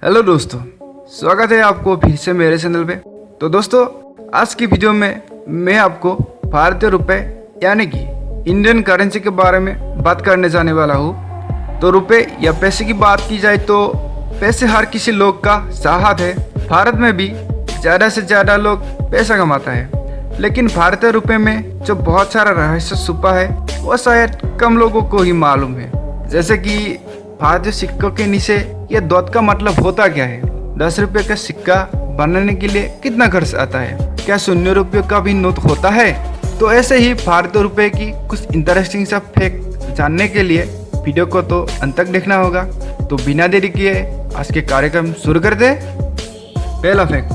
Hello दोस्तों, स्वागत है आपको फिर से मेरे चैनल पे। तो दोस्तों, आज की वीडियो में मैं आपको भारतीय रुपए यानी कि इंडियन करेंसी के बारे में बात करने जाने वाला हूँ। तो रुपए या पैसे की बात की जाए तो पैसे हर किसी लोग का चाहत है। भारत में भी ज़्यादा से ज़्यादा लोग पैसा कमाता है, लेकिन भारतीय रुपए में जो बहुत सारा रहस्य छुपा है वो शायद कम लोगों को ही मालूम है। जैसे कि भारतीय सिक्कों के नीचे ये डॉट का मतलब होता क्या है, 10 रुपये का सिक्का बनाने के लिए कितना खर्च आता है, क्या 0 रुपये का भी नोट होता है। तो ऐसे ही भारतीय रुपये की कुछ इंटरेस्टिंग सा फैक्ट जानने के लिए वीडियो को तो अंत तक देखना होगा। तो बिना देरी किए आज के कार्यक्रम शुरू करते। पहला फैक्ट,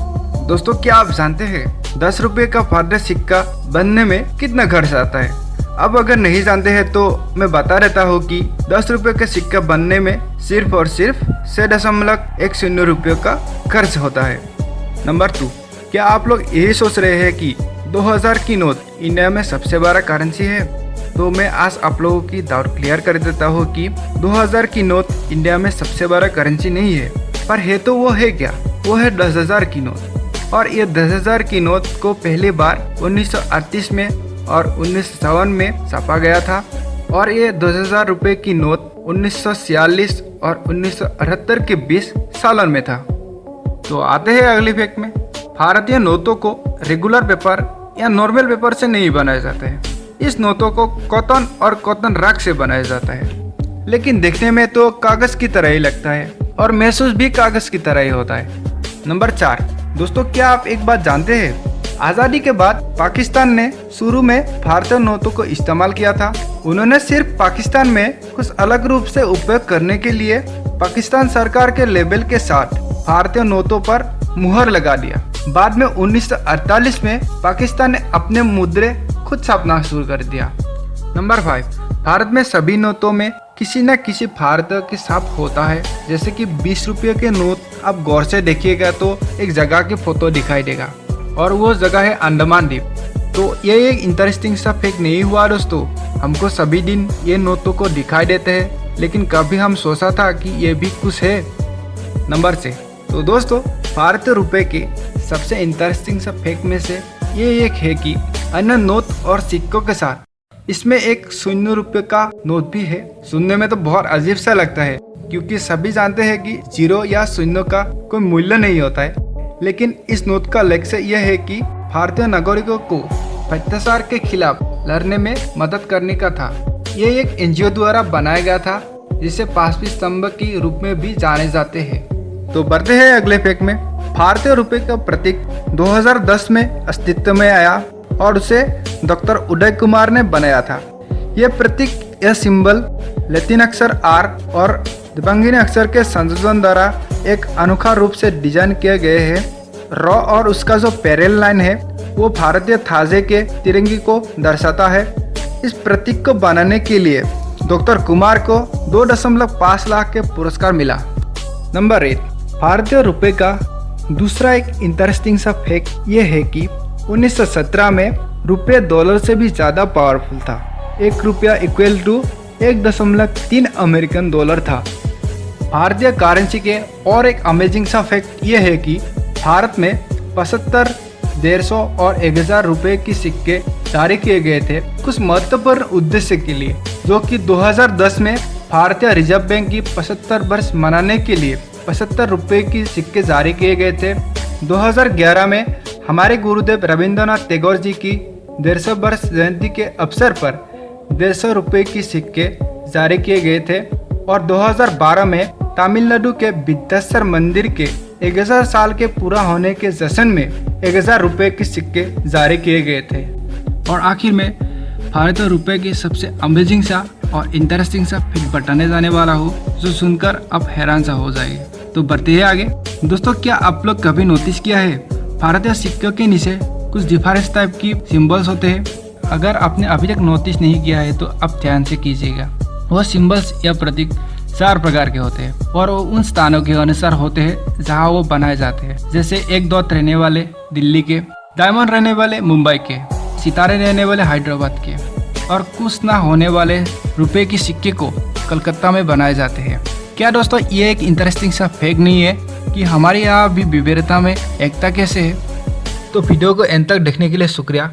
दोस्तों क्या आप जानते हैं 10 रुपये का भारतीय सिक्का बनने में कितना खर्च आता है? अब अगर नहीं जानते हैं तो मैं बता देता हूँ कि 10 रुपये का सिक्का बनने में सिर्फ और सिर्फ 6.10 रुपये का खर्च होता है। नंबर 2, क्या आप लोग यही सोच रहे हैं कि 2000 की नोट इंडिया में सबसे बड़ा करेंसी है? तो मैं आज आप लोगों की डाउट क्लियर कर देता हूँ कि 2000 की नोट इंडिया में सबसे बड़ा करेंसी नहीं है, पर है तो वो है क्या? वो है 10,000 की नोट। और ये 10,000 की नोट को पहली बार 1938 में और 1957 में छापा गया था, और ये 10,000 रुपये की नोट 1946 और 1978 के 20 सालन में था। तो आते हैं अगली फैक्ट में। भारतीय नोटों को रेगुलर पेपर या नॉर्मल पेपर से नहीं बनाए जाते हैं। इस नोटों को कॉटन और कॉटन रग से बनाया जाता है, लेकिन देखने में तो कागज की तरह ही लगता है और महसूस भी कागज की तरह ही होता है। नंबर 4, दोस्तों क्या आप एक बात जानते हैं, आज़ादी के बाद पाकिस्तान ने शुरू में भारतीय नोटों को इस्तेमाल किया था। उन्होंने सिर्फ पाकिस्तान में कुछ अलग रूप से उपयोग करने के लिए पाकिस्तान सरकार के लेबल के साथ भारतीय नोटों पर मुहर लगा दिया। बाद में 1948 में पाकिस्तान ने अपने मुद्रे खुद छापना शुरू कर दिया। नंबर 5, भारत में सभी नोटों में किसी न किसी भारतीय की छाप होता है। जैसे कि 20 रुपये के नोट आप गौर से देखिएगा तो एक जगह की फोटो दिखाई देगा, और वो जगह है अंडमान द्वीप। तो ये एक इंटरेस्टिंग सा फैक्ट नहीं हुआ दोस्तों, हमको सभी दिन ये नोटों को दिखाई देते हैं, लेकिन कभी हम सोचा था कि ये भी कुछ है। नंबर 6, तो दोस्तों भारतीय रुपए के सबसे इंटरेस्टिंग सा फैक्ट में से ये एक है कि अन्य नोट और सिक्कों के साथ इसमें एक 0 रुपये का नोट भी है। सुनने में तो बहुत अजीब सा लगता है, क्योंकि सभी जानते हैं कि 0 या 0 का कोई मूल्य नहीं होता है, लेकिन इस नोट का लक्ष्य यह है कि भारतीय नागरिकों को भ्रष्टाचार के खिलाफ लड़ने में मदद करने का था। यह एक एनजीओ द्वारा बनाया गया था, जिसे 5वीं स्तंभ के रूप में भी जाने जाते हैं। तो बढ़ते हैं अगले फैक्ट में। भारतीय रुपये का प्रतीक 2010 में अस्तित्व में आया और उसे डॉक्टर उदय कुमार ने बनाया था। यह प्रतीक, यह सिंबल लैटिन अक्षर R और देवनागरी अक्षर के संयोजन द्वारा एक अनोखा रूप से डिजाइन किए गए हैं। रॉ और उसका जो पैरेलल लाइन है वो भारतीय ध्वज के तिरंगे को दर्शाता है। इस प्रतीक को बनाने के लिए डॉक्टर कुमार को 2.5 लाख के पुरस्कार मिला। नंबर 8, भारतीय रुपये का दूसरा एक इंटरेस्टिंग सा फैक्ट ये है कि 1917 में रुपये डॉलर से भी ज़्यादा पावरफुल था। 1 रुपया इक्वल टू 1.3 अमेरिकन डॉलर था। भारतीय करेंसी के और एक अमेजिंग सा फैक्ट ये है कि भारत में 75, 150 और 1000 रुपये की सिक्के जारी किए गए थे कुछ महत्वपूर्ण उद्देश्य के लिए, जो कि 2010 में भारतीय रिजर्व बैंक की 75 वर्ष मनाने के लिए 75 रुपये की सिक्के जारी किए गए थे। 2011 में हमारे गुरुदेव रविंद्रनाथ टैगोर जी की 150 वर्ष जयंती के अवसर पर 150 रुपये की सिक्के जारी किए गए थे, और 2012 में तमिलनाडु के विद्याधर मंदिर के 1000 साल के पूरा होने के जश्न में 1000 रुपये के सिक्के जारी किए गए थे। और आखिर में भारतीय रुपये की सबसे अमेजिंग सा और इंटरेस्टिंग सा फैक्ट बताने जाने वाला हूँ, जो सुनकर आप हैरान सा हो जाएंगे। तो बढ़ते हैं आगे। दोस्तों क्या आप लोग कभी नोटिस किया है भारतीय सिक्कों के नीचे कुछ डिफरेंस टाइप की सिंबल्स होते हैं? अगर आपने अभी तक नोटिस नहीं किया है तो आप ध्यान से कीजिएगा। वह सिंबल्स या प्रतीक 4 प्रकार के होते हैं, और वो उन स्थानों के अनुसार होते हैं जहाँ वो बनाए जाते हैं। जैसे 1 डॉट रहने वाले दिल्ली के, डायमंड रहने वाले मुंबई के, सितारे रहने वाले हैदराबाद के, और कुछ ना होने वाले रुपए की सिक्के को कलकत्ता में बनाए जाते हैं। क्या दोस्तों ये एक इंटरेस्टिंग सा फैक्ट नहीं है? कि हमारे यहाँ भी विविधता में एकता कैसे है। तो वीडियो को एंड तक देखने के लिए शुक्रिया।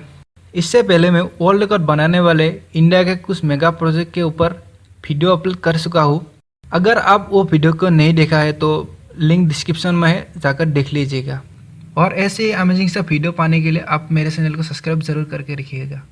इससे पहले मैं वर्ल्ड रिकॉर्ड बनाने वाले इंडिया के कुछ मेगा प्रोजेक्ट के ऊपर वीडियो अपलोड कर चुका हूँ। अगर आप वो वीडियो को नहीं देखा है तो लिंक डिस्क्रिप्शन में है, जाकर देख लीजिएगा। और ऐसे ही अमेजिंग सा वीडियो पाने के लिए आप मेरे चैनल को सब्सक्राइब जरूर करके रखिएगा।